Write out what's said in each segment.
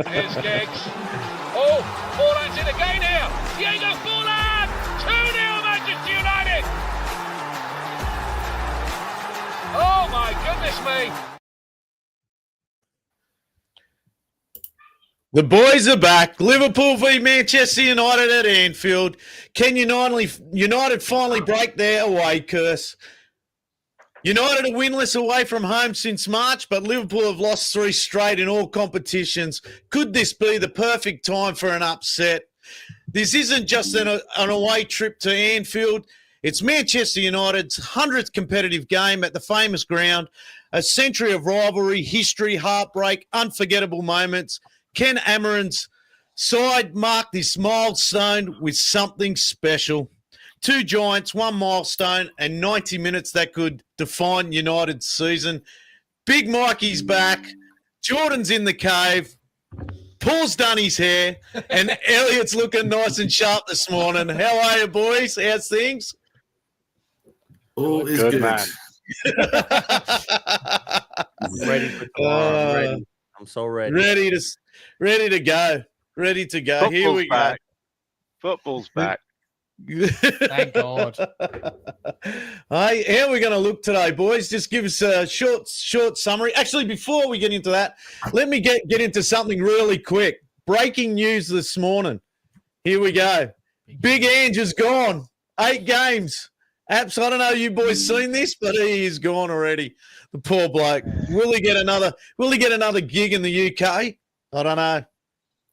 Here's Giggs. Oh, Forlan's in again here. Diego Forlan! 2-0 Manchester United! Oh my goodness me! The boys are back. Liverpool v Manchester United at Anfield. Can United finally break their away curse? United are winless away from home since March, but Liverpool have lost 3 straight in all competitions. Could this be the perfect time for an upset? This isn't just an away trip to Anfield. It's Manchester United's 100th competitive game at the famous ground. A century of rivalry, history, heartbreak, unforgettable moments. Ken Amarin's side mark this milestone with something special. 2 giants, 1 milestone, and 90 minutes that could define United's season. Big Mikey's back. Jordan's in the cave. Paul's done his hair. And Elliot's looking nice and sharp this morning. How are you, boys? How's things? All is good. Man. Ready for tomorrow. I'm ready. I'm so ready. Ready to go. Ready to go. Football's Here we back. go. Football's back. Thank God. Hey, how are we going to look today, boys? Just give us a short summary. Actually, before we get into that, let me get into something really quick. Breaking news this morning. Here we go. Big Ange is gone. 8 games. Apps, I don't know if you boys seen this, but he is gone already. The poor bloke. Will he get another gig in the UK? I don't know.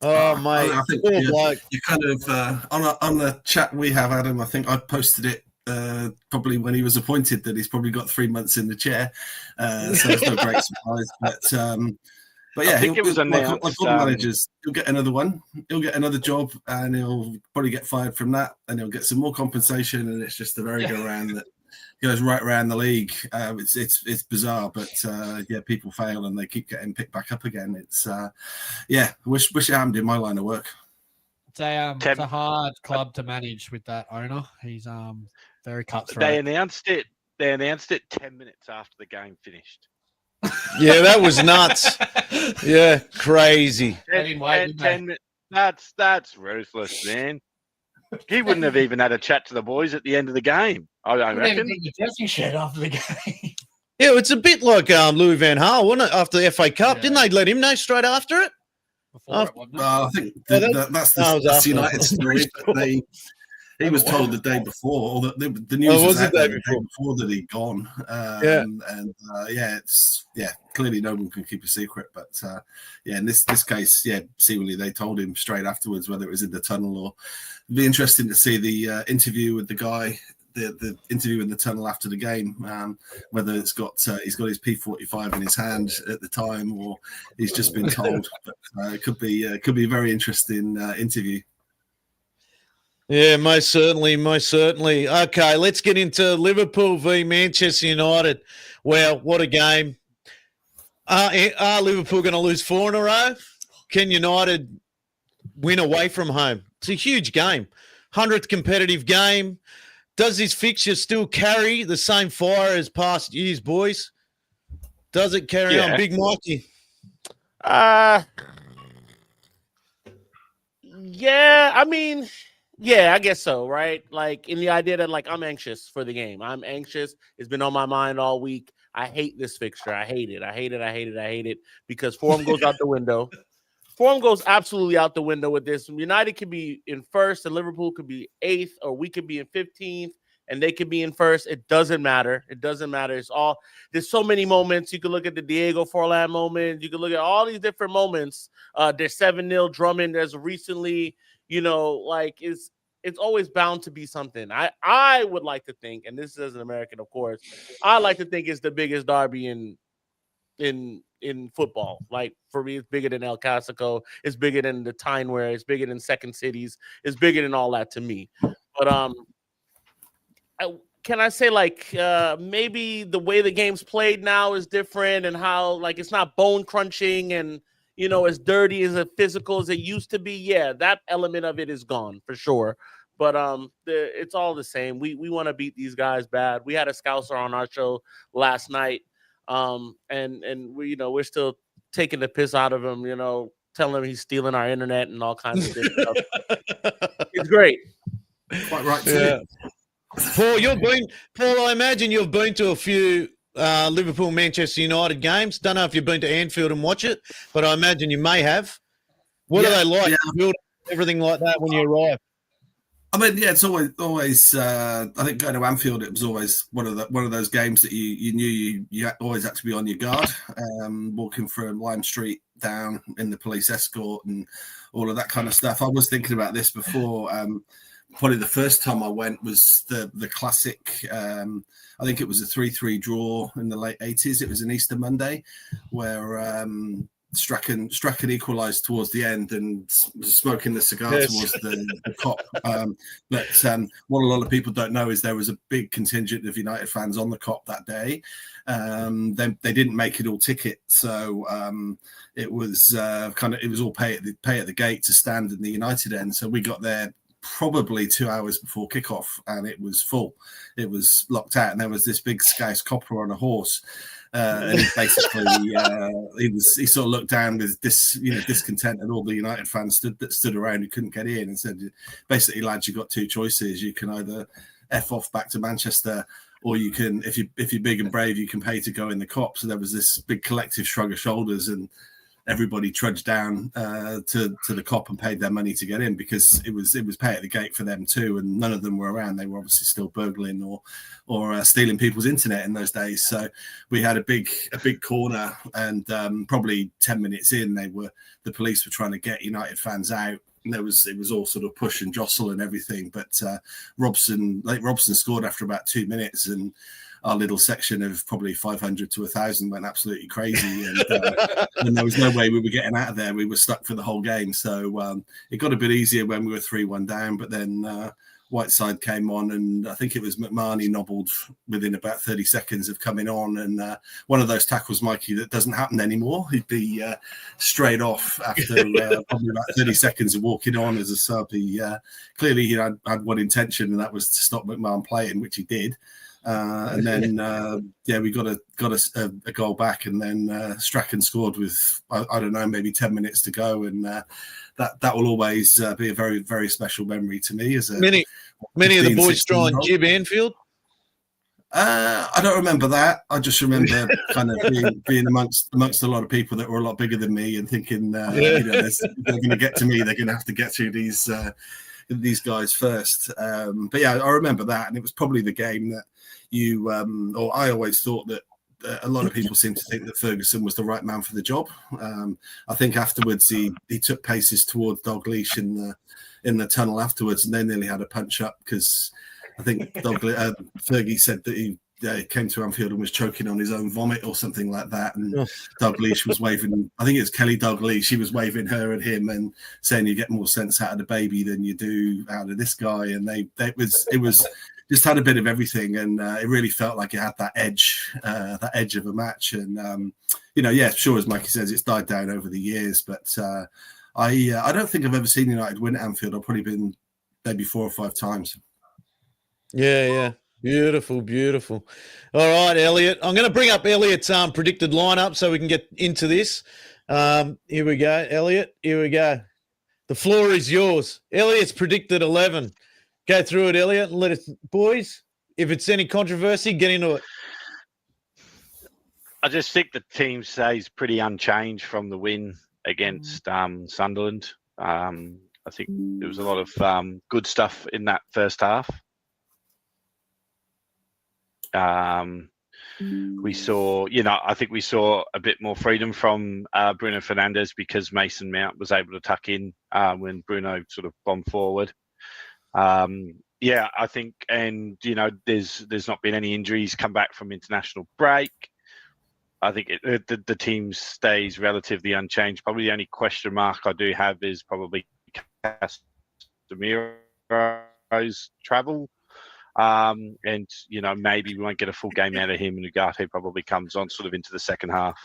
Oh, mate. I think poor bloke. you kind of on the chat we have, Adam, I think I posted it probably when he was appointed that he's probably got 3 months in the chair. So it's no great surprise. But yeah, I think it was announced. Like all managers, he'll get another one. He'll get another job, and he'll probably get fired from that, and he'll get some more compensation, and it's just a merry-go-round that goes right around the league. It's bizarre, but people fail and they keep getting picked back up again. It's wish it happened in my line of work. It's a hard club to manage with that owner. He's very cutthroat. They announced it 10 minutes after the game finished. Yeah, that was nuts. Yeah, crazy. 10 minutes. That's ruthless, man. He wouldn't have even had a chat to the boys at the end of the game. I don't reckon. The dressing shed after the game. Yeah, it's a bit like Louis Van Gaal, wasn't it? After the FA Cup, didn't they let him know straight after it? Before it, wasn't it? I think that's the United story. But he was told the day before, or the news was out the day before that he'd gone. Clearly no one can keep a secret. But in this case, seemingly they told him straight afterwards, whether it was in the tunnel or. It'd be interesting to see the interview with the guy, the interview in the tunnel after the game, whether he's got his P45 in his hand at the time, or he's just been told. But it could be a very interesting interview. Yeah, most certainly. Okay, let's get into Liverpool v Manchester United. Well, what a game. Are Liverpool going to lose 4 in a row? Can United win away from home? It's a huge game. 100th competitive game. Does this fixture still carry the same fire as past years, boys? Does it carry on? Big Mikey. I guess so, right? Like in the idea that like I'm anxious for the game. I'm anxious. It's been on my mind all week. I hate this fixture. I hate it because form goes out the window. Form goes absolutely out the window with this. United could be in first and Liverpool could be 8th, or we could be in 15th and they could be in first. It doesn't matter. There's so many moments. You can look at the Diego Forlan moment. You can look at all these different moments. There's 7-0 Drummond as recently, it's always bound to be something. I would like to think, and this is as an American, of course, I like to think it's the biggest derby in football. Like for me, it's bigger than El Clasico. It's bigger than the Tyne-Wear. It's bigger than Second Cities. It's bigger than all that to me. But can I say maybe the way the game's played now is different, and how it's not bone crunching and as dirty as physical as it used to be. Yeah, that element of it is gone for sure. But it's all the same. We want to beat these guys bad. We had a Scouser on our show last night. And we're still taking the piss out of him, telling him he's stealing our internet and all kinds of good stuff. It's great. Quite right too. Yeah. Paul, I imagine you've been to a few Liverpool Manchester United games. Don't know if you've been to Anfield and watch it, but I imagine you may have. What are they like? Yeah. Build everything like that when you arrive. I mean, yeah, it's always. I think going to Anfield, it was always one of those games that you knew you always had to be on your guard. Walking from Lime Street down in the police escort and all of that kind of stuff. I was thinking about this before. Probably the first time I went was the classic. I think it was a 3-3 draw in the late 80s. It was an Easter Monday where Strachan equalised towards the end and was smoking the cigar towards the cop. But what a lot of people don't know is there was a big contingent of United fans on the cop that day. They didn't make it all ticket, so it was it was all pay at the gate to stand in the United end. So we got there probably 2 hours before kickoff, and it was full. It was locked out, and there was this big Scouse copper on a horse. And basically, he sort of looked down with discontent at all the United fans that stood around who couldn't get in, and said, basically, lads, you've got two choices. You can either F off back to Manchester, or you can, if you're big and brave, you can pay to go in the cop. So there was this big collective shrug of shoulders, and everybody trudged down to the cop and paid their money to get in, because it was pay at the gate for them too, and none of them were around. They were obviously still burgling or stealing people's internet in those days. So we had a big corner, and probably 10 minutes in, the police were trying to get United fans out. And it was all sort of push and jostle and everything. But Robson scored after about 2 minutes, and our little section of probably 500 to 1,000 went absolutely crazy, and there was no way we were getting out of there. We were stuck for the whole game. So it got a bit easier when we were 3-1 down, but then Whiteside came on, and I think it was McMahon nobbled within about 30 seconds of coming on. And one of those tackles, Mikey, that doesn't happen anymore. He'd be straight off after probably about 30 seconds of walking on as a sub. Clearly he had one intention, and that was to stop McMahon playing, which he did. And then we got a goal back, and then Strachan scored with I don't know, maybe 10 minutes to go, and that will always be a very, very special memory to me. As many of the boys try and jib Anfield. I don't remember that. I just remember kind of being amongst a lot of people that were a lot bigger than me, and thinking, they're going to get to me. They're going to have to get through these guys first. But yeah, I remember that, and it was probably the game that I always thought that a lot of people seem to think that Ferguson was the right man for the job. I think afterwards he took paces towards Dalglish in the tunnel afterwards, and they nearly had a punch up, because I think Fergie said that he came to Anfield and was choking on his own vomit or something like that, and Dalglish was waving. I think it was Kelly Dalglish. She was waving her at him and saying, "You get more sense out of the baby than you do out of this guy." And it was just had a bit of everything, and it really felt like it had that edge of a match. And sure, as Mikey says, it's died down over the years, but I don't think I've ever seen United win at Anfield. I've probably been maybe 4 or 5 times. Yeah. Beautiful. All right, Elliot. I'm going to bring up Elliot's predicted lineup so we can get into this. Here we go, Elliot. Here we go. The floor is yours. Elliot's predicted 11. Go through it, Elliot, and let us, boys, if it's any controversy, get into it. I just think the team stays pretty unchanged from the win against Sunderland. I think there was a lot of good stuff in that first half. We saw, I think we saw a bit more freedom from Bruno Fernandes, because Mason Mount was able to tuck in when Bruno sort of bombed forward. I think, and there's not been any injuries come back from international break. I think the team stays relatively unchanged. Probably the only question mark I do have is probably Casemiro's travel. And maybe we won't get a full game out of him, and Ugarte probably comes on sort of into the second half.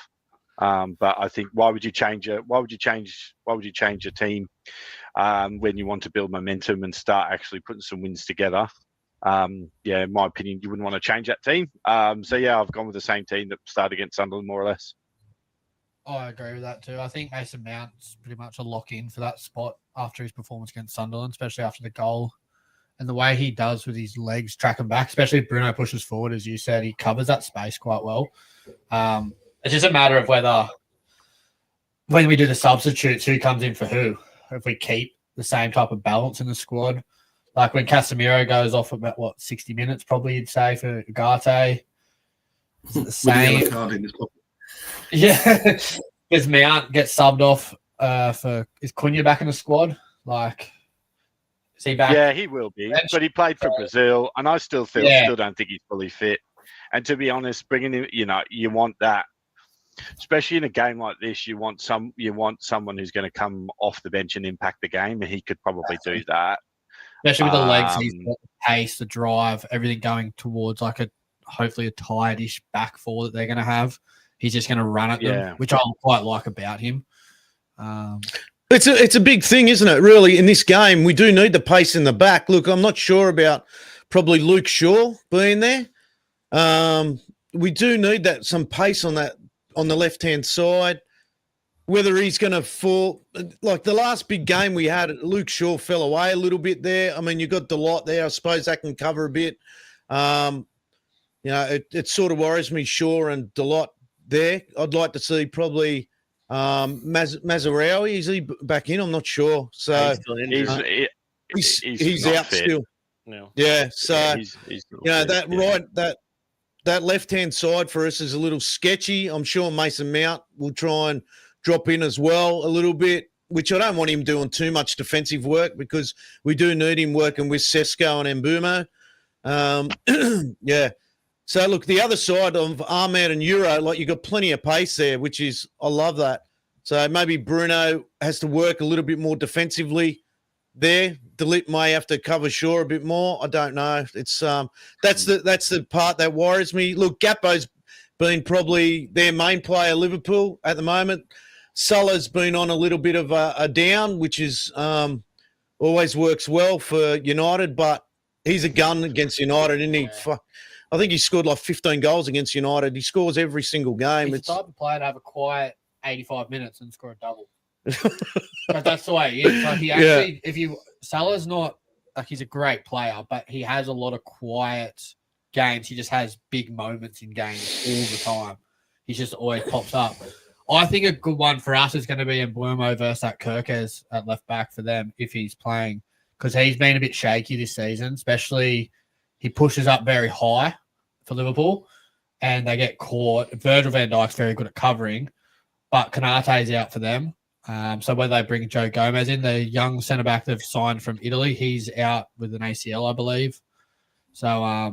But I think why would you change a team when you want to build momentum and start actually putting some wins together? In my opinion, you wouldn't want to change that team. I've gone with the same team that started against Sunderland, more or less. I agree with that too. I think Mason Mount's pretty much a lock-in for that spot after his performance against Sunderland, especially after the goal. And the way he does with his legs tracking back, especially if Bruno pushes forward, as you said, he covers that space quite well. It's just a matter of whether, when we do the substitutes, who comes in for who. If we keep the same type of balance in the squad. Like when Casemiro goes off about, 60 minutes, probably you'd say, for Ugarte. Is it the same? With the yellow card in his pocket. Yeah. Does Mount get subbed off is Cunha back in the squad? Like, is he back? Yeah, he will be. But he played for Brazil, and I still don't think he's fully fit. And to be honest, bringing him, you want that, especially in a game like this. You want someone who's going to come off the bench and impact the game, and he could probably do that. Especially with the legs, he's got the pace, the drive, everything going towards hopefully a tired-ish back four that they're going to have. He's just going to run at them, which I quite like about him. It's a big thing, isn't it? Really, in this game, we do need the pace in the back. Look, I'm not sure about probably Luke Shaw being there. We do need some pace on the left-hand side. Whether he's going to fall, like the last big game we had, Luke Shaw fell away a little bit there. I mean, you got Delott there. I suppose that can cover a bit. It sort of worries me, Shaw and Delott there. I'd like to see probably Mazarawi. Is he back in? I'm not sure. So he's out fit. Still. No. Yeah. So he's that left-hand side for us is a little sketchy. I'm sure Mason Mount will try and drop in as well a little bit, which I don't want him doing too much defensive work because we do need him working with Sesko and Mbumo. Yeah. So, look, the other side of Ahmed and Euro, like, you got plenty of pace there, which is – I love that. So maybe Bruno has to work a little bit more defensively there. Delite may have to cover Shaw a bit more. I don't know. It's that's the part that worries me. Look, Gappo's been probably their main player, Liverpool, at the moment. Salah's been on a little bit of a down, which is always works well for United, but he's a gun against United, isn't he? Yeah. I think he scored like 15 goals against United. He scores every single game. He's the type of player to have a quiet 85 minutes and score a double. But that's the way he is. Like he actually, Salah's not like he's a great player, but he has a lot of quiet games. He just has big moments in games all the time. He just always pops up. I think a good one for us is going to be Mbumo versus that Kirkes at left back for them if he's playing, because he's been a bit shaky this season, especially he pushes up very high for Liverpool and they get caught. Virgil van Dijk's very good at covering, but Konate's out for them. So whether they bring Joe Gomez in, the young centre-back they've signed from Italy, he's out with an ACL, I believe. So I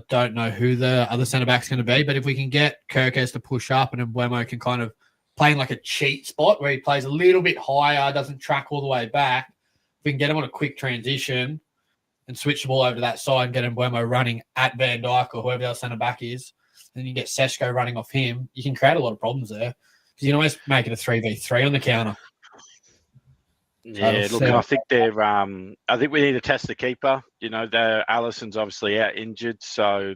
don't know who the other centre-back's going to be, but if we can get Kirkes to push up and Mbumo can kind of play in like a cheat spot where he plays a little bit higher, doesn't track all the way back, if we can get him on a quick transition and switch the ball over to that side and get Mbumo running at Van Dijk or whoever the centre-back is, then you get Sesko running off him, you can create a lot of problems there. Because you can always make it a 3v3 on the counter. Yeah, look, I think I think we need to test the keeper. Alisson's obviously out injured, so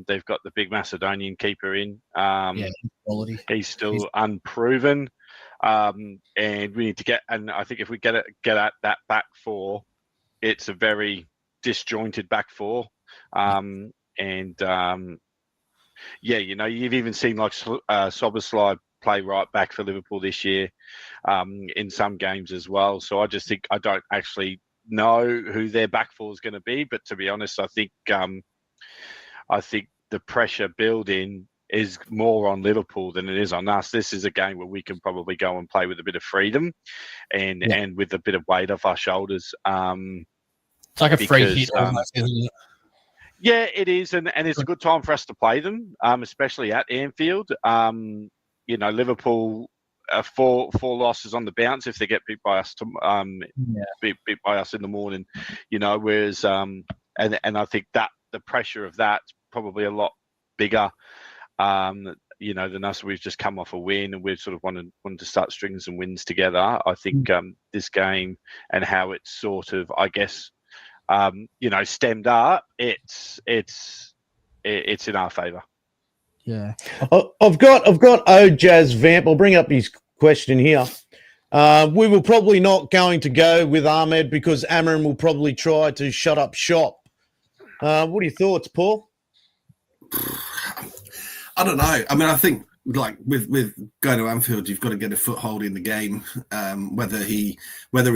they've got the big Macedonian keeper in. Quality. He's still unproven, and we need to get. And I think if we get at that back four, it's a very disjointed back four. You've even seen like Soboslai play right back for Liverpool this year in some games as well. So I just think I don't actually know who their back four is going to be. But to be honest, I think the pressure building is more on Liverpool than it is on us. This is a game where we can probably go and play with a bit of freedom and with a bit of weight off our shoulders. It's like a free hit almost, isn't it? Yeah, it is. And it's a good time for us to play them, especially at Anfield. Liverpool four losses on the bounce if they get beat by us beat by us in the morning. Whereas and I think that the pressure of that's probably a lot bigger. Than us. We've just come off a win and we've sort of wanted to start stringing some wins together. I think this game and how it's sort of, I guess, stemmed up. It's in our favour. Yeah. I've got Ojaz Vamp. I'll bring up his question here. We were probably not going to go with Ahmed because Amrin will probably try to shut up shop. What are your thoughts, Paul? I don't know. I mean, I think like with going to Anfield, you've got to get a foothold in the game. Whether he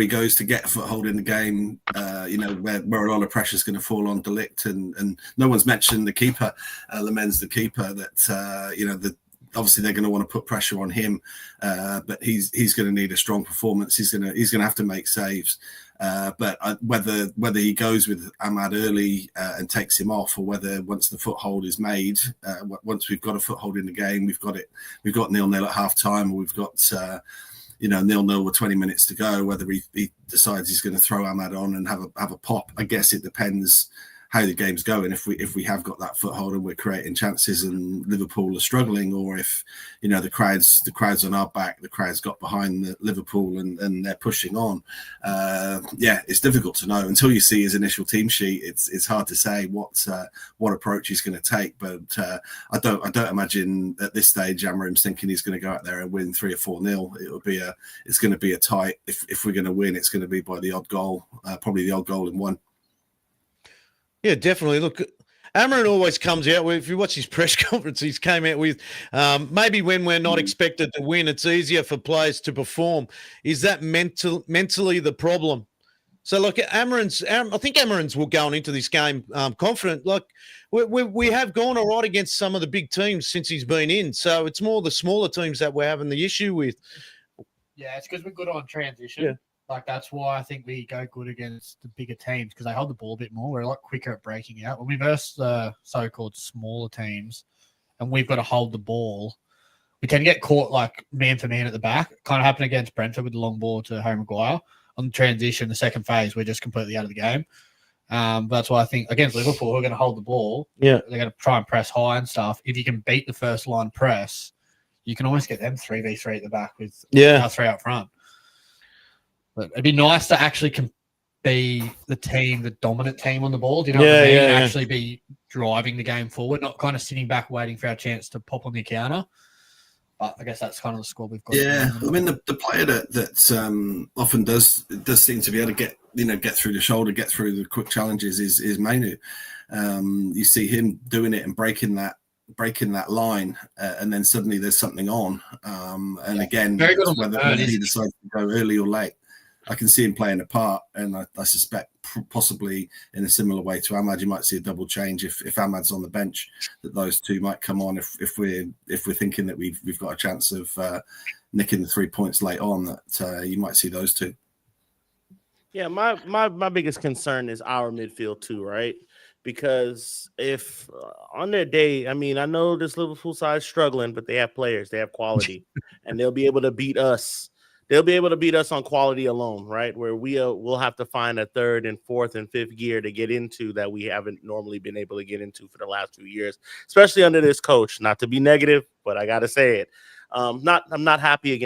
goes to get a foothold in the game, where a lot of pressure is going to fall on De Ligt, and no one's mentioned the keeper, Lemens, the keeper. That obviously they're going to want to put pressure on him, but he's going to need a strong performance. He's going to have to make saves. But whether he goes with Ahmad early and takes him off, or whether once the foothold is made, once we've got a foothold in the game, we've got 0-0 at half time, or we've got 0-0 with 20 minutes to go, whether he decides he's going to throw Ahmad on and have a pop. I guess it depends how the game's going. If we have got that foothold and we're creating chances and Liverpool are struggling, or if the crowd's on our back, the crowd's got behind the Liverpool and they're pushing on. It's difficult to know until you see his initial team sheet. It's hard to say what approach he's going to take. But I don't imagine at this stage Amarim's thinking he's going to go out there and win 3 or 4-0. It's going to be a tight. If we're going to win, it's going to be by the odd goal, probably the odd goal in one. Yeah, definitely. Look, Amrin always comes out with, if you watch his press conference, he's came out with maybe when we're not expected to win, it's easier for players to perform. Is that mentally the problem? So, look, I think Amarin's will go into this game confident. Like, we have gone all right against some of the big teams since he's been in. So it's more the smaller teams that we're having the issue with. Yeah, it's because we're good on transition. Yeah. Like, that's why I think we go good against the bigger teams, because they hold the ball a bit more. We're a lot quicker at breaking out. When we verse the so-called smaller teams and we've got to hold the ball, we tend to get caught like man for man at the back. Kind of happened against Brentford with the long ball to Harry Maguire. On the transition, the second phase, we're just completely out of the game. That's why I think against Liverpool, we're going to hold the ball. Yeah. They're going to try and press high and stuff. If you can beat the first line press, you can almost get them 3v3 at the back with our 3 up front. But it'd be nice to actually be the dominant team on the ball. Do you know what I mean? Actually be driving the game forward, not kind of sitting back waiting for our chance to pop on the counter. But I guess that's kind of the squad we've got. Yeah, I mean the player that often does seem to be able to get through the shoulder, get through the quick challenges is Mainu. You see him doing it and breaking that line, and then suddenly there's something on. Again, whether he decides to go early or late. I can see him playing a part, and I suspect possibly in a similar way to Ahmad, you might see a double change if Ahmad's on the bench, that those two might come on if we're thinking that we've got a chance of nicking the 3 points late on, that you might see those two. Yeah, my biggest concern is our midfield too, right? Because if on their day, I mean, I know this Liverpool side is struggling, but they have players, they have quality, and they'll be able to beat us. They'll be able to beat us on quality alone, right? Where we'll have to find a third and fourth and fifth gear to get into that we haven't normally been able to get into for the last 2 years, especially under this coach. Not to be negative, but I gotta say it. I'm not happy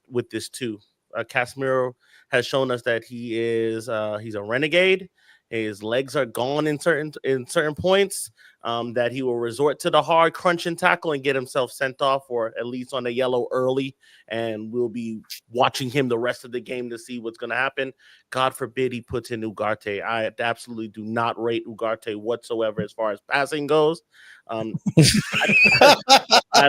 with this too. Casemiro has shown us that he's a renegade. His legs are gone in certain points. That he will resort to the hard crunching tackle and get himself sent off, or at least on the yellow early, and we'll be watching him the rest of the game to see what's going to happen. God forbid he puts in Ugarte. I absolutely do not rate Ugarte whatsoever as far as passing goes. I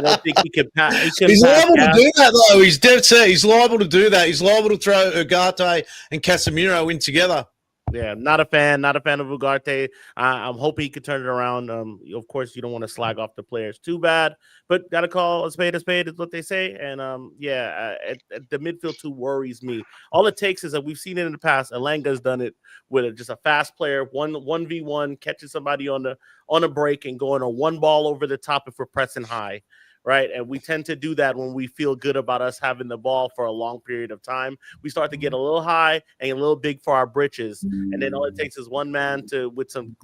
don't think he can pass. He's liable to do that, though. He's dead set. He's liable to do that. He's liable to throw Ugarte and Casemiro in together. Yeah, not a fan of Ugarte. I'm hoping he could turn it around. Of course, you don't want to slag off the players too bad, but got to call a spade is what they say. And the midfield too worries me. All it takes is that we've seen it in the past. Elanga's done it with just a fast player, 1v1, catching somebody on a break and going a one ball over the top if we're pressing high. Right. And we tend to do that when we feel good about us having the ball for a long period of time. We start to get a little high and a little big for our britches. And then all it takes is one man with some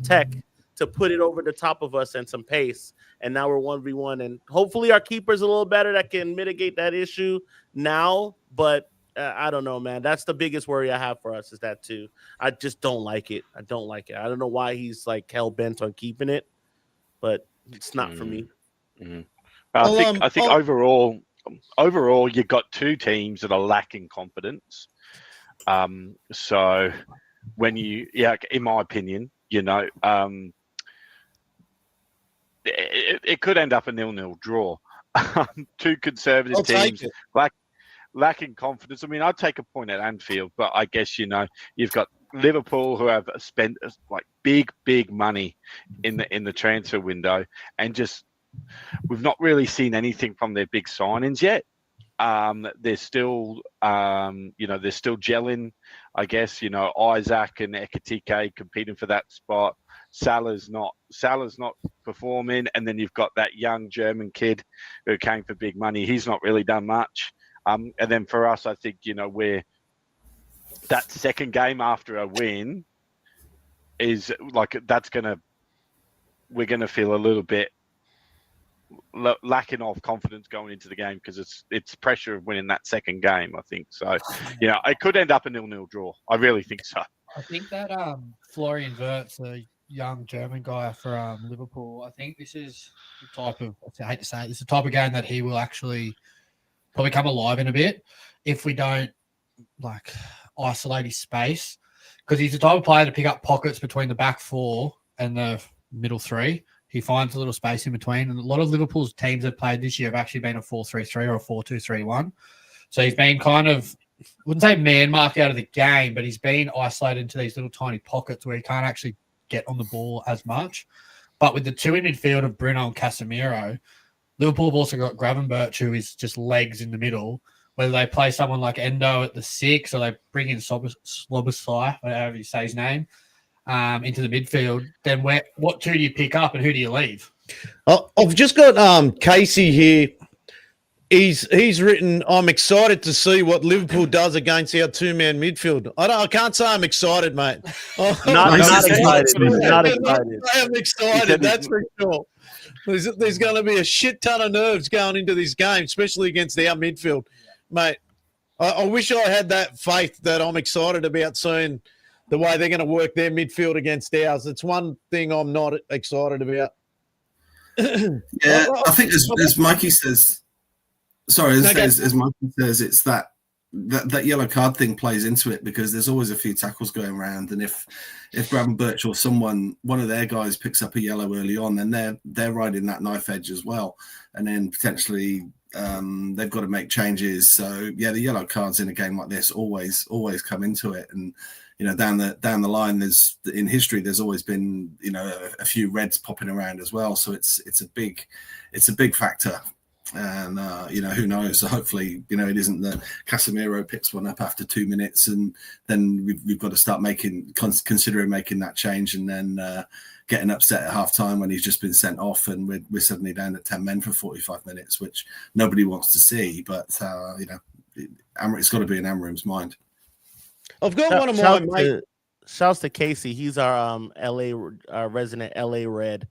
tech to put it over the top of us and some pace. And now we're 1v1. And hopefully our keeper's a little better that can mitigate that issue now. But I don't know, man. That's the biggest worry I have for us, is that too. I just don't like it. I don't know why he's like hell bent on keeping it. But It's not for me. But Well, I think overall, you've got two teams that are lacking confidence. So when in my opinion, it could end up a 0-0 draw. Two conservative teams lacking confidence. I mean, I'd take a point at Anfield, but I guess you've got Liverpool who have spent like big money in the transfer window, and just we've not really seen anything from their big signings yet. They're still they're still gelling, I guess. Isaac and Ekitike competing for that spot. Salah's not performing, and then you've got that young German kid who came for big money. He's not really done much. And then for us, I think we're that second game after a win is like we're gonna feel a little bit lacking of confidence going into the game, because it's pressure of winning that second game, I think. So it could end up a 0-0 draw. I really think so. I think that Florian Wirtz, a young German guy for Liverpool, I think this is the type of, I hate to say it, this is the type of game that he will actually probably come alive in a bit if we don't like isolate his space, because he's the type of player to pick up pockets between the back four and the middle three. He finds a little space in between, and a lot of Liverpool's teams that played this year have actually been a 4-3-3 or a 4-2-3-1. So he's been kind of, I wouldn't say man-marked out of the game, but he's been isolated into these little tiny pockets where he can't actually get on the ball as much. But with the two in midfield of Bruno and Casemiro, Liverpool have also got Gravenberch, who is just legs in the middle. Whether they play someone like Endo at the 6 or they bring in Slobosai, whatever you say his name, into the midfield, then what two do you pick up and who do you leave? I've just got Casey here. He's written, I'm excited to see what Liverpool does against our two-man midfield. I can't say I'm excited, mate. Not excited. Not excited. I am excited, that's for sure. There's going to be a shit ton of nerves going into this game, especially against our midfield. Mate, I wish I had that faith that I'm excited about seeing the way they're going to work their midfield against ours. It's one thing I'm not excited about. Yeah, I think as Mikey says, as Mikey says, it's that yellow card thing plays into it, because there's always a few tackles going around, and if Gravenberch or one of their guys picks up a yellow early on, then they're riding that knife edge as well, and then potentially they've got to make changes. So yeah, the yellow cards in a game like this always come into it, and down the line, in history there's always been a few reds popping around as well. So it's a big factor. And who knows? So hopefully, it isn't that Casemiro picks one up after 2 minutes, and then we've got to start considering making that change, and then getting upset at half time when he's just been sent off, and we're suddenly down at 10 men for 45 minutes, which nobody wants to see. But it's got to be in Amram's mind. I've got one of my mates. Shouts to Casey. He's our resident LA Red.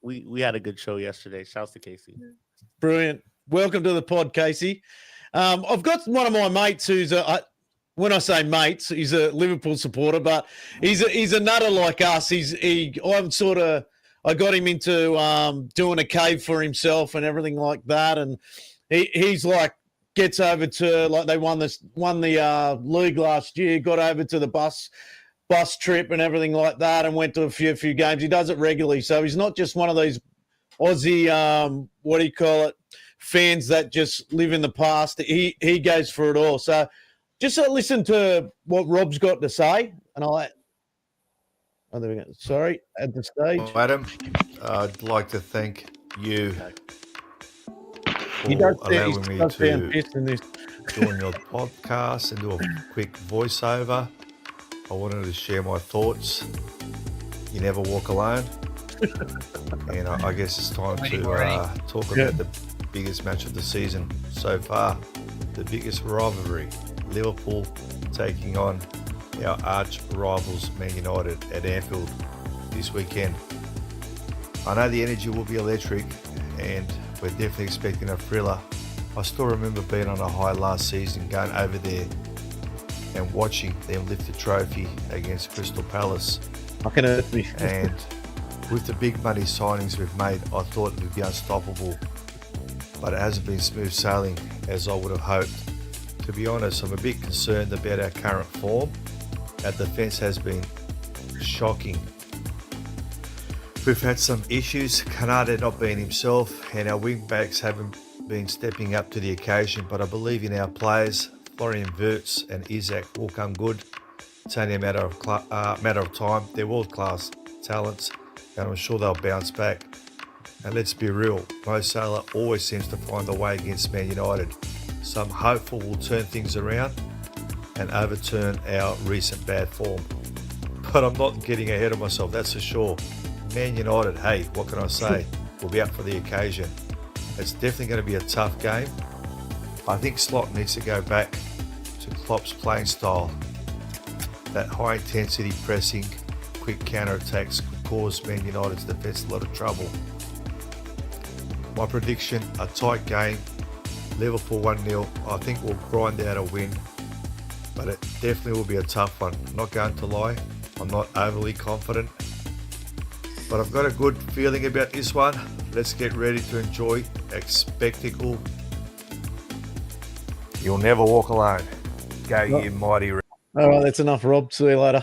We had a good show yesterday. Shouts to Casey. Brilliant. Welcome to the pod, Casey. I've got one of my mates who's when I say mates, he's a Liverpool supporter, but he's a nutter like us. I got him into doing a cave for himself and everything like that, and he's like gets over to, like, they won the league last year, got over to the bus trip and everything like that, and went to a few games. He does it regularly, so he's not just one of these Aussie fans that just live in the past. He goes for it all. So just listen to what Rob's got to say, and there we go. Sorry, at the stage. Well, Adam, I'd like to thank you for allowing me to join your podcast and do a quick voiceover. I wanted to share my thoughts. You never walk alone. And I guess it's time to talk about the biggest match of the season so far. The biggest rivalry. Liverpool taking on our arch rivals Man United at Anfield this weekend. I know the energy will be electric, and we're definitely expecting a thriller. I still remember being on a high last season, going over there and watching them lift the trophy against Crystal Palace. Fucking hurt me. And With the big money signings we've made, I thought it would be unstoppable, but it hasn't been smooth sailing as I would have hoped. To be honest, I'm a bit concerned about our current form. Our defence has been shocking. We've had some issues, Canada not being himself, and our wing backs haven't been stepping up to the occasion, but I believe in our players. Florian Wirtz and Isaac will come good. It's only a matter of time. They're world-class talents, and I'm sure they'll bounce back. And let's be real, Mo Salah always seems to find a way against Man United, so I'm hopeful we'll turn things around and overturn our recent bad form. But I'm not getting ahead of myself, that's for sure. Man United, hey, what can I say? We'll be up for the occasion. It's definitely going to be a tough game. I think Slot needs to go back to Klopp's playing style. That high-intensity pressing, quick counter-attacks could cause Man United's defence a lot of trouble. My prediction, a tight game, Liverpool 1-0. I think we'll grind out a win, but it definitely will be a tough one. I'm not going to lie, I'm not overly confident, but I've got a good feeling about this one. Let's get ready to enjoy a spectacle. You'll never walk alone. Go, you mighty. All right, that's enough, Rob. See you later.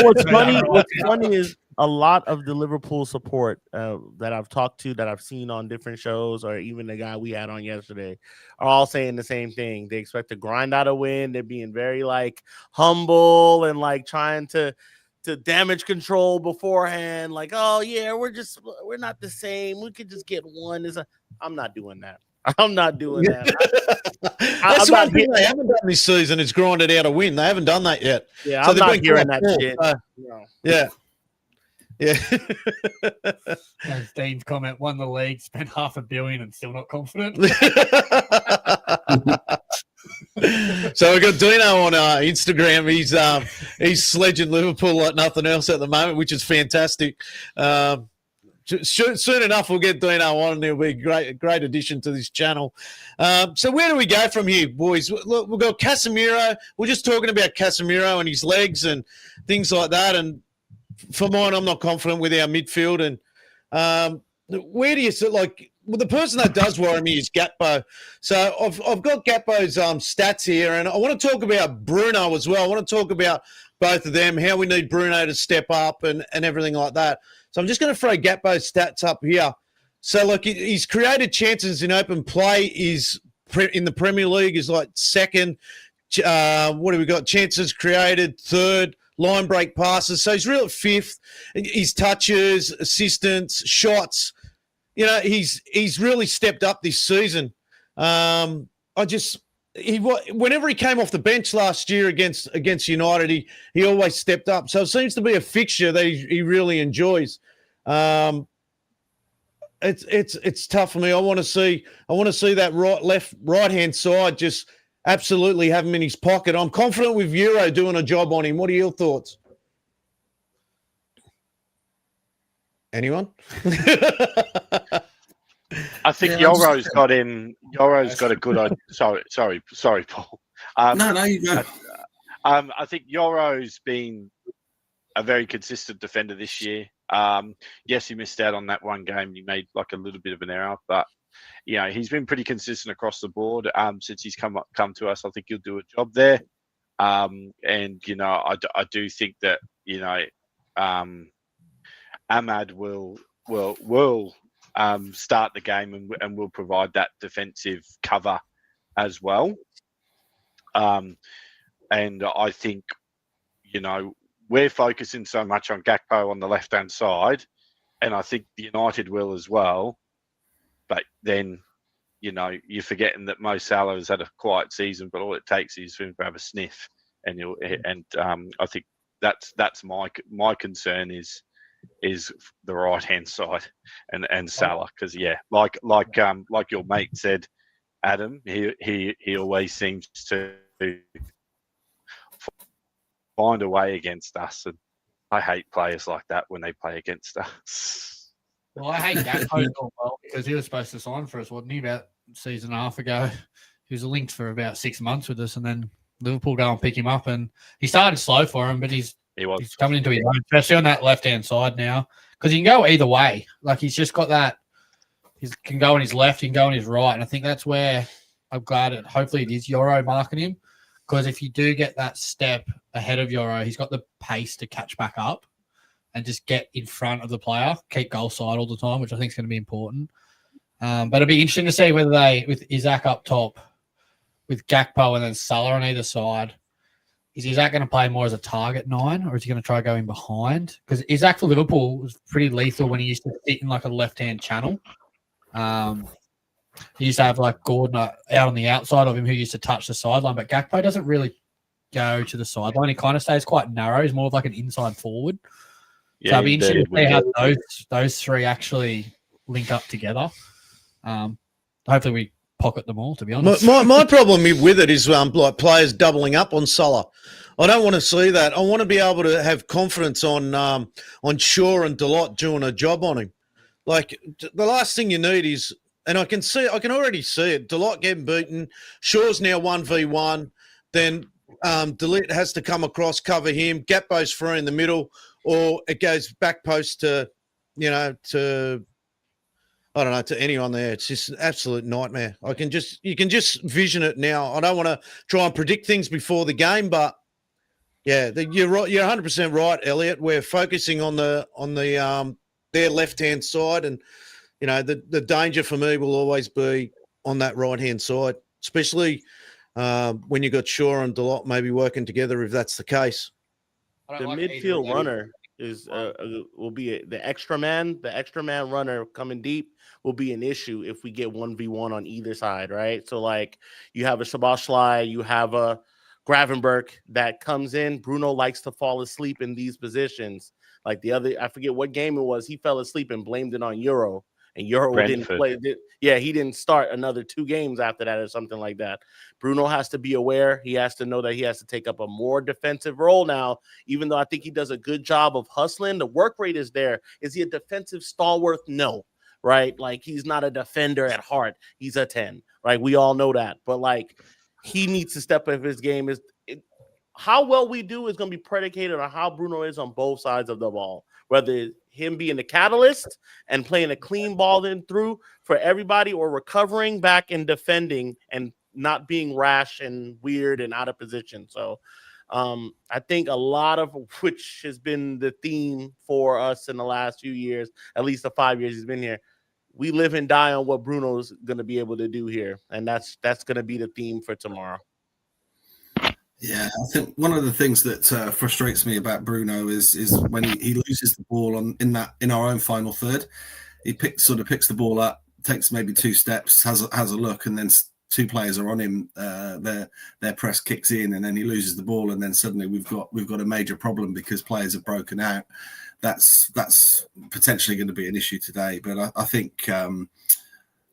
What's funny is a lot of the Liverpool support that I've talked to, that I've seen on different shows, or even the guy we had on yesterday, are all saying the same thing. They expect to grind out a win. They're being very humble and trying to damage control beforehand. Oh yeah, we're not the same. We could just get one. I'm not doing that. I'm not doing that. That's one thing they haven't done this season is grinded out a win. They haven't done that yet. Yeah, so I'm not hearing that shit. No. Yeah. As Dean's comment, won the league, spent $500 million and still not confident. So we've got Dino on Instagram. He's sledging Liverpool like nothing else at the moment, which is fantastic. Soon enough, we'll get Dino on, and he'll be a great addition to this channel. So where do we go from here, boys? Look, we've got Casemiro. We're just talking about Casemiro and his legs and things like that. And for mine, I'm not confident with our midfield. And where do you see, the person that does worry me is Gakpo. So I've got Gakpo's stats here, and I want to talk about Bruno as well. I want to talk about both of them, how we need Bruno to step up and everything like that. So I'm just going to throw Gakpo's stats up here. So, he's created chances in open play is in the Premier League is second. What have we got? Chances created, third. Line break passes. So he's real at fifth. His touches, assistance, shots. He's really stepped up this season. Whenever he came off the bench last year against United, he always stepped up. So it seems to be a fixture that he really enjoys. It's tough for me. I want to see that right hand side just absolutely have him in his pocket. I'm confident with Euro doing a job on him. What are your thoughts? Anyone? I think Yoro's got him. Yoro's got a good idea. Sorry, Paul. No, you go. I think Yoro's been a very consistent defender this year. Yes, he missed out on that one game. He made a little bit of an error, but he's been pretty consistent across the board since he's come to us. I think he'll do a job there. And I do think that Ahmad will start the game and will provide that defensive cover as well. And I think we're focusing so much on Gakpo on the left-hand side, and I think United will as well. But then, you're forgetting that Mo Salah has had a quiet season, but all it takes is for him to have a sniff, and I think that's my concern is the right-hand side and Salah, because like your mate said, Adam, he always seems to find a way against us, and I hate players like that when they play against us. Well, I hate Gakpo because he was supposed to sign for us, wasn't he, about a season and a half ago? He was linked for about 6 months with us, and then Liverpool go and pick him up, and he started slow for him, but he's He was. He's coming into his own, especially on that left-hand side now, because he can go either way. Like, he's just got that. He can go on his left, he can go on his right, and I think that's where I'm glad it. Hopefully, it is Yoro marking him, because if you do get that step ahead of Yoro, he's got the pace to catch back up and just get in front of the player, keep goal side all the time, which I think is going to be important. But it'll be interesting to see whether they, with Isaac up top, with Gakpo and then Salah on either side, is Isaac going to play more as a target 9, or is he going to try going behind? Because Isaac for Liverpool was pretty lethal when he used to sit in like a left-hand channel. He used to have like Gordon out on the outside of him who used to touch the sideline, but Gakpo doesn't really go to the sideline. He kind of stays quite narrow. He's more of like an inside forward. Yeah, so it'll be interesting to see how those three actually link up together. Hopefully we pocket them all, to be honest. My problem with it is like players doubling up on Salah. I don't want to see that. I want to be able to have confidence on Shaw and Delot doing a job on him. Like, the last thing you need is, and I can already see it, Delot getting beaten, Shaw's now 1v1, then Delete has to come across, cover him, Gakpo's free in the middle, or it goes back post to anyone there. It's just an absolute nightmare. You can just vision it now. I don't want to try and predict things before the game, but yeah, you're right. You're 100% right, Elliot. We're focusing on their left-hand side, and the danger for me will always be on that right-hand side, especially when you've got Shaw and Delot maybe working together, if that's the case. The midfield runner will be the extra man. The extra man runner coming deep will be an issue if we get 1v1 on either side, right? So, like, you have a Szoboszlai, you have a Gravenberch that comes in. Bruno likes to fall asleep in these positions. Like I forget what game it was, he fell asleep and blamed it on Euro. And Euro didn't play. He didn't start another 2 games after that or something like that. Bruno has to be aware. He has to know that he has to take up a more defensive role now, even though I think he does a good job of hustling. The work rate is there. Is he a defensive stalwart? No, right? Like, he's not a defender at heart. He's a 10, right? We all know that. But, like, he needs to step up his game. How well we do is going to be predicated on how Bruno is on both sides of the ball, whether him being the catalyst and playing a clean ball in through for everybody, or recovering back and defending and not being rash and weird and out of position. So I think a lot of which has been the theme for us in the last few years, at least the 5 years he's been here. We live and die on what Bruno's going to be able to do here. And that's going to be the theme for tomorrow. Yeah, I think one of the things that frustrates me about Bruno is when he loses the ball in our own final third. He picks the ball up, takes maybe 2 steps, has a look, and then 2 players are on him. Their press kicks in, and then he loses the ball, and then suddenly we've got a major problem because players have broken out. That's potentially going to be an issue today. But I think.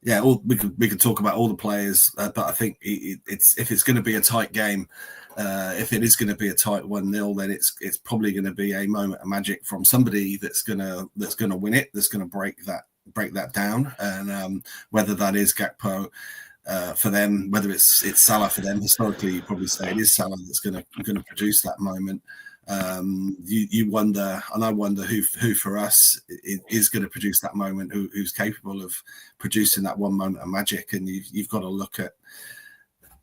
We could talk about all the players, but I think if it's going to be a tight game, if it is going to be a tight 1-0, then it's probably going to be a moment of magic from somebody that's going to win it, that's going to break that down, and whether that is Gakpo for them, whether it's Salah for them. Historically, you probably say it is Salah that's going to produce that moment. You wonder, and I wonder who for us is going to produce that moment, who's capable of producing that one moment of magic. And you've got to look at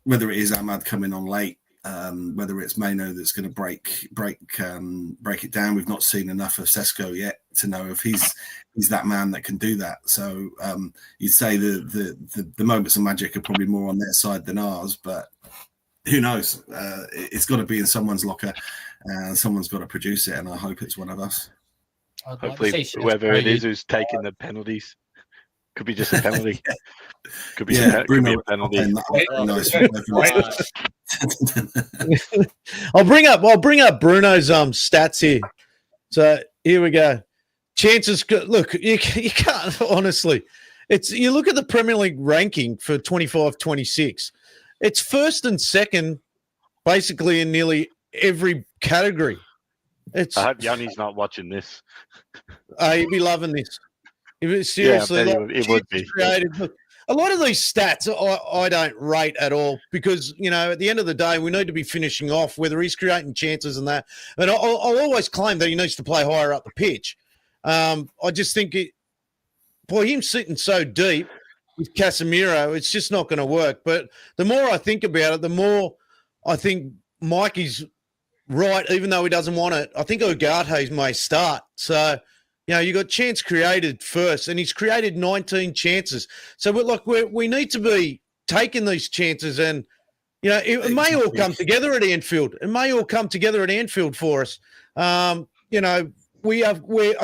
whether it is Ahmad coming on late, whether it's Maino that's going to break it down. We've not seen enough of Sesko yet to know if he's that man that can do that. So you'd say the moments of magic are probably more on their side than ours, but who knows? It's got to be in someone's locker. Someone's got to produce it, and I hope it's one of us. Hopefully, whoever it is who's taking the penalties. Could be just a penalty. Could be a penalty. I'll bring up Bruno's stats here. So here we go. Chances. Look, you can't honestly. You look at the Premier League ranking for 25-26. It's first and second, basically in nearly every category. I hope Yanni's not watching this. He'd be loving this. Seriously, it would be. Created. Look, a lot of these stats I don't rate at all because, at the end of the day, we need to be finishing off, whether he's creating chances and that. And I'll always claim that he needs to play higher up the pitch. I just think him sitting so deep with Casemiro, it's just not going to work. But the more I think about it, the more I think Mikey's right, even though he doesn't want it. I think Ugarte may start. So, you got chance created first, and he's created 19 chances. So, we need to be taking these chances, and it may all come together at Anfield. It may all come together at Anfield for us. I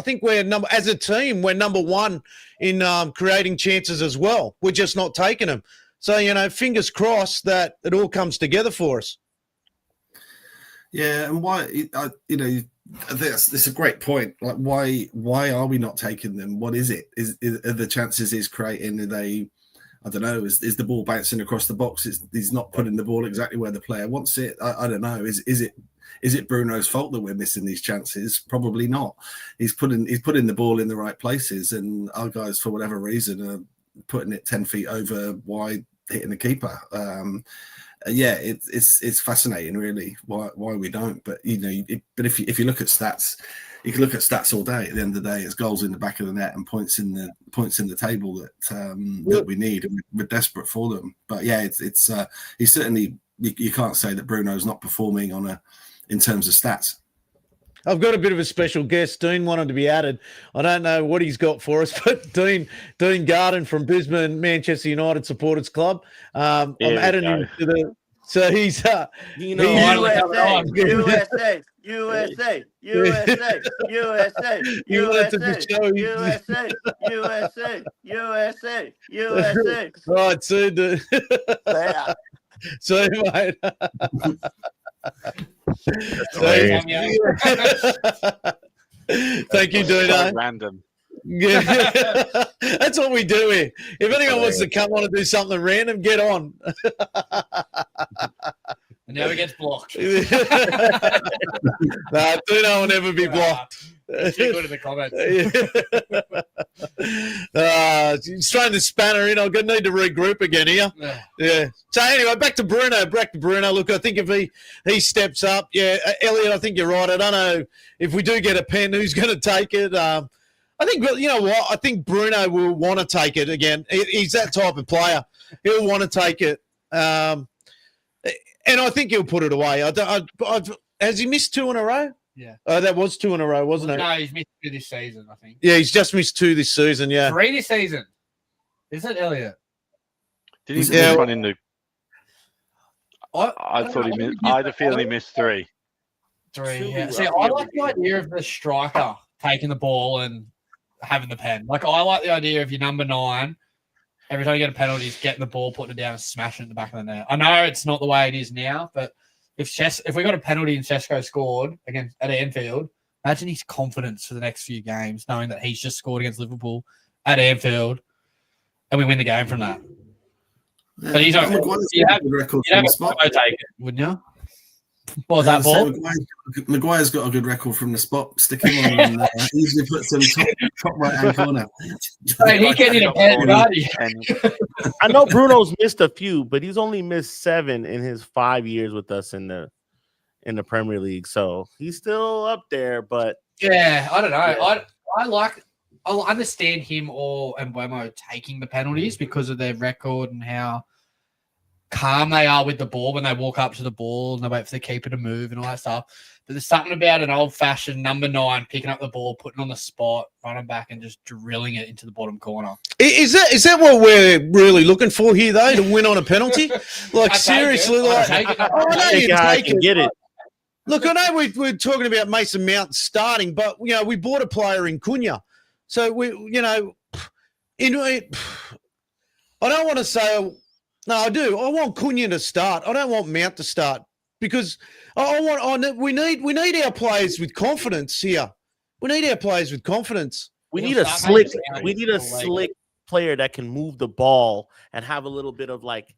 think as a team, we're number one in creating chances as well. We're just not taking them. So, fingers crossed that it all comes together for us. Yeah, and why? That's a great point. Like, why are we not taking them? What is it? Are the chances he's creating? Are they? I don't know. Is the ball bouncing across the box? He's not putting the ball exactly where the player wants it. I don't know. Is it Bruno's fault that we're missing these chances? Probably not. He's putting the ball in the right places, and our guys, for whatever reason, are putting it 10 feet over wide, hitting the keeper. It's fascinating, really, why we don't. But if you look at stats, you can look at stats all day. At the end of the day, it's goals in the back of the net and points in the table that we need, and we're desperate for them. But yeah, it's he's certainly. You can't say that Bruno's not performing in terms of stats. I've got a bit of a special guest. Dean wanted to be added. I don't know what he's got for us, but Dean Garden from Brisbane, Manchester United Supporters Club. I'm adding him to the. So he's USA. Right, soon. So, mate. Thank you, Dino. Random. Yeah. That's what we do here. If anyone wants to come on and do something random, get on. And now he gets blocked. Dino will never be blocked. Too good in the comments. He's throwing the spanner in. I'm going to need to regroup again here. Yeah. So anyway, back to Bruno. Look, I think if he steps up, Elliot, I think you're right. I don't know if we do get a pen, who's going to take it. I think, you know what? I think Bruno will want to take it again. He's that type of player. He'll want to take it. And I think he'll put it away. Has he missed 2 in a row? Yeah. That was 2 in a row, wasn't it? No, he's missed 2 this season, I think. Yeah, he's just missed 2 this season, yeah. 3 this season. Is it Elliot? Did he miss one in the... I thought he missed... I had a feeling he missed 3. 3, yeah. See, I like the idea of the striker taking the ball and having the pen. Like, I like the idea of your number 9, every time you get a penalty, just getting the ball, putting it down and smashing it in the back of the net. I know it's not the way it is now, but if we got a penalty and Šeško scored at Anfield, imagine his confidence for the next few games, knowing that he's just scored against Liverpool at Anfield, and we win the game from that. Yeah, but he's not. You'd have a take it, wouldn't you? What was that ball? Maguire's got a good record from the spot. Stick him on and usually puts him top right-hand corner. Hey, he can't even penalty. I know Bruno's missed a few, but he's only missed 7 in his 5 years with us in the Premier League. So he's still up there, but yeah, I don't know. I understand him or Mbeumo taking the penalties because of their record and how calm they are with the ball when they walk up to the ball and they wait for the keeper to move and all that stuff. But there's something about an old-fashioned number 9 picking up the ball, putting it on the spot, running back and just drilling it into the bottom corner. Is that what we're really looking for here, though, to win on a penalty? Like, seriously, I can get it. Look, I know we're talking about Mason Mount starting, but, we bought a player in Cunha. So, I don't want to say... No, I do. I want Cunha to start. I don't want Mount to start because we need our players with confidence here. We need our players with confidence. We need a slick player that can move the ball and have a little bit of like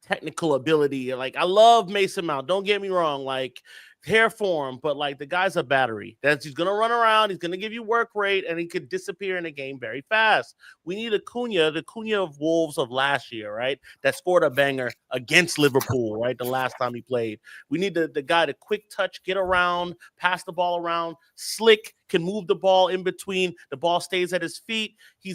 technical ability. Like I love Mason Mount. Don't get me wrong. Like hair for him, but like the guy's a battery. He's gonna run around, he's gonna give you work rate, and he could disappear in a game very fast. We need Acuna, the Acuna of Wolves of last year, right? That scored a banger against Liverpool, right? The last time he played. We need the guy to quick touch, get around, pass the ball around, slick, can move the ball in between. The ball stays at his feet. He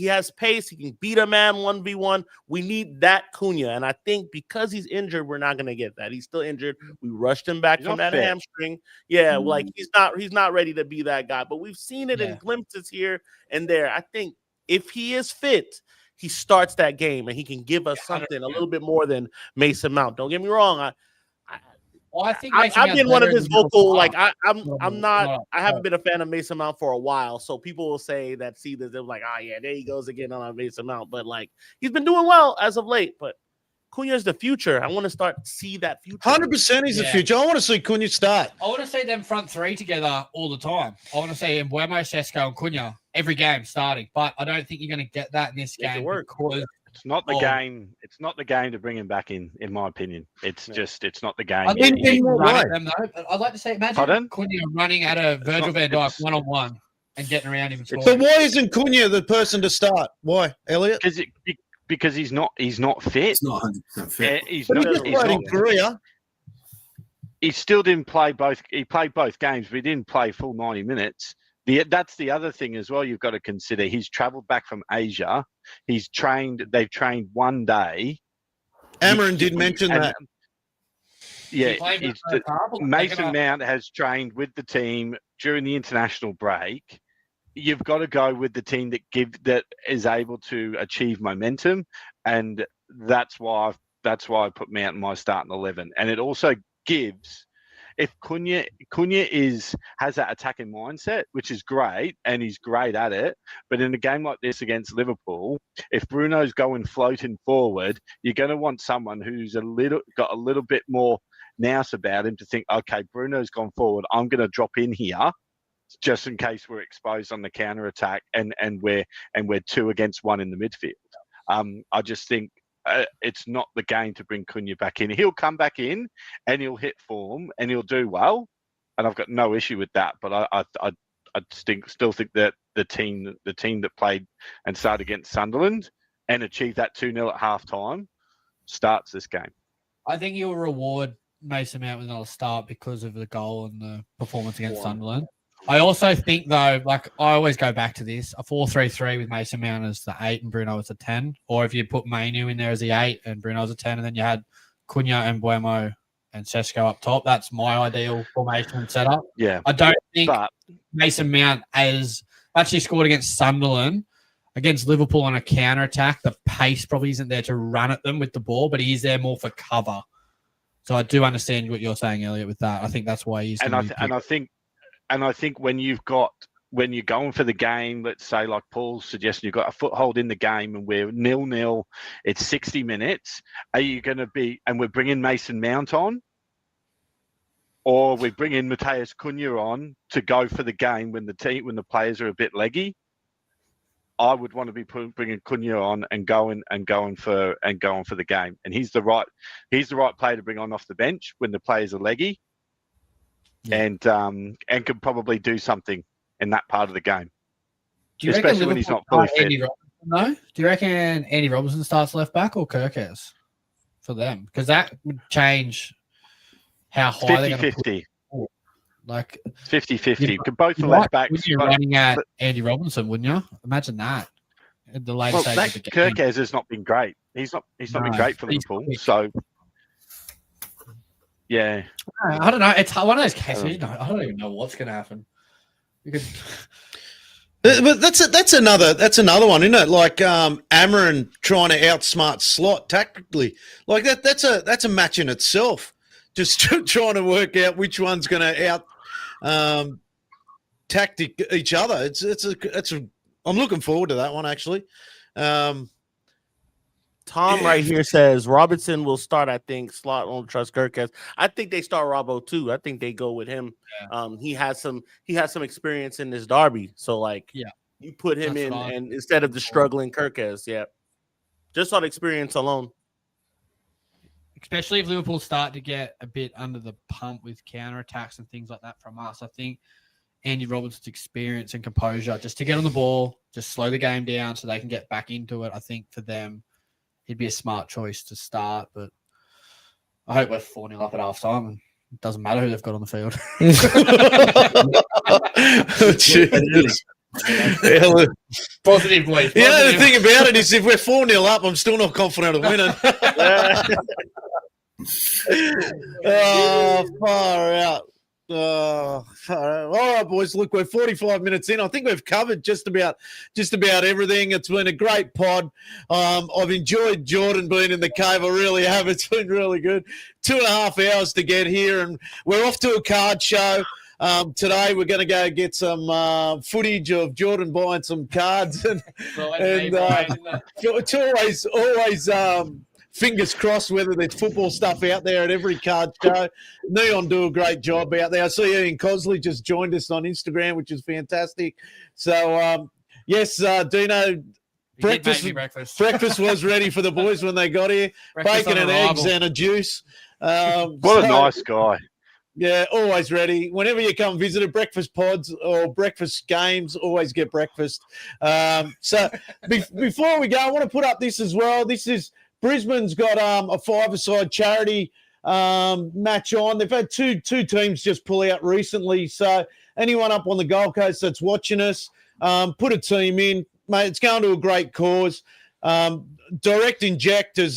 has pace. He can beat a man 1v1. We need that Cunha, and I think because he's injured, we're not gonna get that. He's still injured. We rushed him back from that hamstring. Yeah, like he's not ready to be that guy. But we've seen it in glimpses here and there. I think if he is fit, he starts that game and he can give us something a little bit more than Mason Mount. Don't get me wrong. I think I've been one of his vocal. Like I'm not. I haven't been a fan of Mason Mount for a while. So people will say that. See this, they're like, oh yeah, there he goes again on Mason Mount. But like he's been doing well as of late. But Cunha's the future. I want to see that future. 100% he's the future. I want to see Cunha start. I want to see them front three together all the time. I want to see Mbeumo, Sesko, and Cunha every game starting. But I don't think you're going to get that in this game. Because it's not the game. It's not the game to bring him back in my opinion. It's not the game. I'd like to see Cunha running at a Virgil van Dijk one-on-one and getting around him. So why isn't Cunha the person to start? Why, Elliot? Because he's not fit. He's not 100% fit. He's not Korea. He still didn't play both. He played both games, but he didn't play full 90 minutes. That's the other thing as well. You've got to consider. He's travelled back from Asia. They've trained 1 day. Amarin did mention that. Yeah, Mason Mount has trained with the team during the international break. You've got to go with the team that is able to achieve momentum, and that's why I put Mount in my starting 11. And it also gives, if Cunha has that attacking mindset, which is great, and he's great at it. But in a game like this against Liverpool, if Bruno's going floating forward, you're going to want someone who's got a little bit more nous about him to think, okay, Bruno's gone forward. I'm going to drop in here, just in case we're exposed on the counter attack, and we're 2 against 1 in the midfield. I just think it's not the game to bring Cunha back in. He'll come back in and he'll hit form and he'll do well, and I've got no issue with that. But I still think that the team that played and started against Sunderland and achieved that 2-0 at halftime starts this game. I think you'll reward Mason Mount with another start because of the goal and the performance against Sunderland. I also think, though, like I always go back to this, a 4-3-3 with Mason Mount as the 8 and Bruno as the 10, or if you put Manu in there as the 8 and Bruno as the 10, and then you had Cunha and Mbeumo and Sesko up top. That's my ideal formation and setup. Yeah. I don't think Mason Mount has actually scored against Sunderland, against Liverpool on a counter-attack. The pace probably isn't there to run at them with the ball, but he is there more for cover. So I do understand what you're saying, Elliot, with that. I think that's why he's And I think when you're going for the game, let's say like Paul's suggesting, you've got a foothold in the game and we're 0-0, it's 60 minutes. Are you going to be, and we're bringing Mason Mount on, or we bring in Mateus Cunha on to go for the game when the players are a bit leggy? I would want to be bringing Cunha on and going for the game. And he's the right player to bring on off the bench when the players are leggy. Yeah. And could probably do something in that part of the game, especially when he's not fully fit. No, do you reckon Andy Robertson starts left back or Kirkes for them? Because that would change how high they're going to put. Like 50-50. Could both the left backs. Would you running at Andy Robinson, wouldn't you? Imagine that. At the later stage of the game. Kirkes has not been great. He's not been great for Liverpool. So. Yeah, I don't know. It's one of those cases. I don't even know what's going to happen. But that's another one, isn't it? Like Amarin trying to outsmart Slot tactically, like that's a match in itself. Just trying to work out which one's going to out tactic each other. I'm looking forward to that one actually. Tom right here says Robertson will start. I think Slot won't trust Kirkes. I think they start Robbo too. I think they go with him. Yeah. He has some experience in this derby. So you put him in, and instead of the struggling Kirkes, just on experience alone. especially if Liverpool start to get a bit under the pump with counterattacks and things like that from us. I think Andy Robertson's experience and composure just to get on the ball, just slow the game down so they can get back into it. I think for them, it'd be a smart choice to start, but I hope we're 4-0 up at half time and it doesn't matter who they've got on the field. Positive boys. The thing about it is if we're 4-0 up, I'm still not confident of winning. Oh, far out. All right, boys. Look, we're 45 minutes in. I think we've covered just about everything. It's been a great pod. I've enjoyed Jordan being in the cave. I really have. It's been really good. 2.5 hours to get here, and we're off to a card show. Today we're going to go get some footage of Jordan buying some cards, and it's always fingers crossed whether there's football stuff out there at every card show. Neon do a great job out there. I see Ian Cosley just joined us on Instagram, which is fantastic. So, yes, Dino, breakfast was ready for the boys when they got here. Bacon and eggs and a juice. What a nice guy. Yeah, always ready. Whenever you come visit at breakfast pods or breakfast games, always get breakfast. So before we go, I want to put up this as well. This is Brisbane's got a five-a-side charity match on. They've had two teams just pull out recently. So anyone up on the Gold Coast that's watching us, put a team in. Mate, it's going to a great cause. Direct Inject has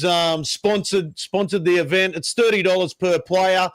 sponsored the event. It's $30 per player,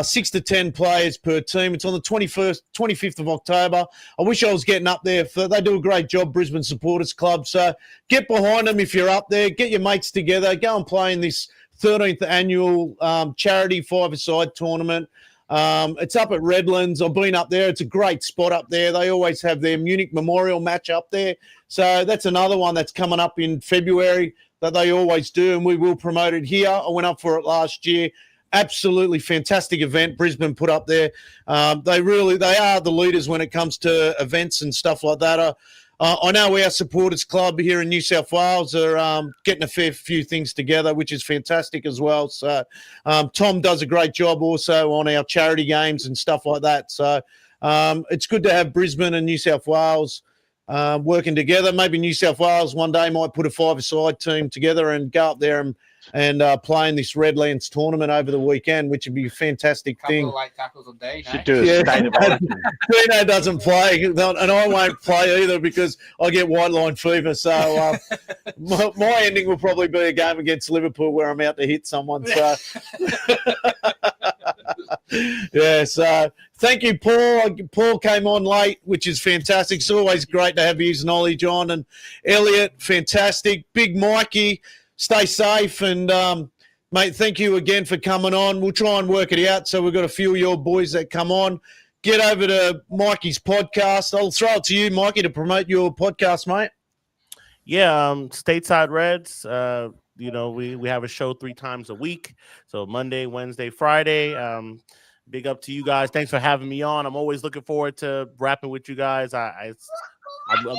6 to 10 players per team. It's on the 25th of October. I wish I was getting up there. They do a great job, Brisbane Supporters Club. So get behind them if you're up there. Get your mates together. Go and play in this 13th annual charity five-a-side tournament. It's up at Redlands. I've been up there. It's a great spot up there. They always have their Munich Memorial match up there. So that's another one that's coming up in February that they always do, and we will promote it here. I went up for it last year. Absolutely fantastic event Brisbane put up there. They are the leaders when it comes to events and stuff like that. I know our supporters club here in New South Wales are getting a fair few things together, which is fantastic as well. So Tom does a great job also on our charity games and stuff like that. So it's good to have Brisbane and New South Wales working together. Maybe New South Wales one day might put a five-a-side team together and go up there and play in this Redlands tournament over the weekend, which would be a fantastic thing. Couple of late tackles on Dino. Should do a state of origin. Dino doesn't play, and I won't play either because I get white line fever. So my ending will probably be a game against Liverpool where I'm out to hit someone. So yeah, so thank you, Paul. Paul came on late, which is fantastic. It's always great to have his knowledge on. And Elliot, fantastic. Big Mikey, stay safe. And, mate, thank you again for coming on. We'll try and work it out. So we've got a few of your boys that come on. Get over to Mikey's podcast. I'll throw it to you, Mikey, to promote your podcast, mate. Yeah, Stateside Reds. We have a show 3 times a week. So Monday, Wednesday, Friday. Big up to you guys. Thanks for having me on. I'm always looking forward to rapping with you guys. I'm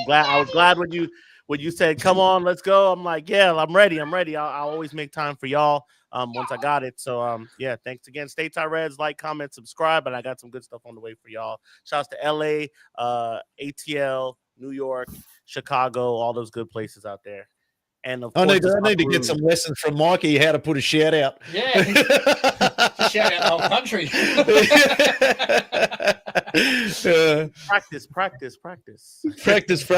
glad. I was glad when you said, "Come on, let's go." I'm like, "Yeah, I'm ready. I'll always make time for y'all once I got it." So yeah, thanks again. Stateside Reds, like, comment, subscribe, and I got some good stuff on the way for y'all. Shouts to LA, ATL, New York, Chicago, all those good places out there. And of course, I need to get some lessons from Mikey how to put a shout out. Yeah. Shout out the whole country. Practice.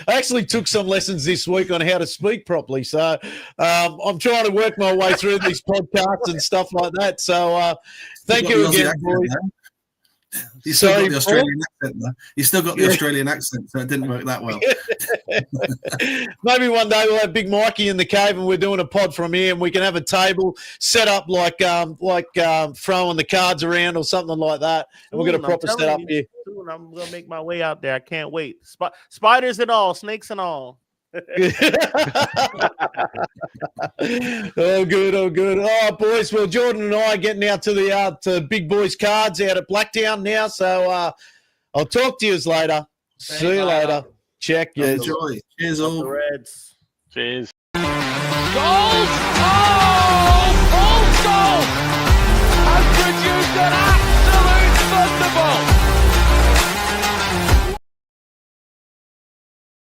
I actually took some lessons this week on how to speak properly. So I'm trying to work my way through these podcasts and stuff like that. So thank you again, boys. You still got the Australian accent, though. You still got the Australian accent, so it didn't work that well. Maybe one day we'll have Big Mikey in the cave and we're doing a pod from here and we can have a table set up like throwing the cards around or something like that. And we're going to proper set up here. I'm going to make my way out there. I can't wait. Spiders and all, snakes and all. Oh, good. All right, boys. Well, Jordan and I are getting out to Big Boys Cards out at Blacktown now. So I'll talk to you later. See you later. Check. Yes. Enjoy. Cheers, all. Reds. Cheers. Goals!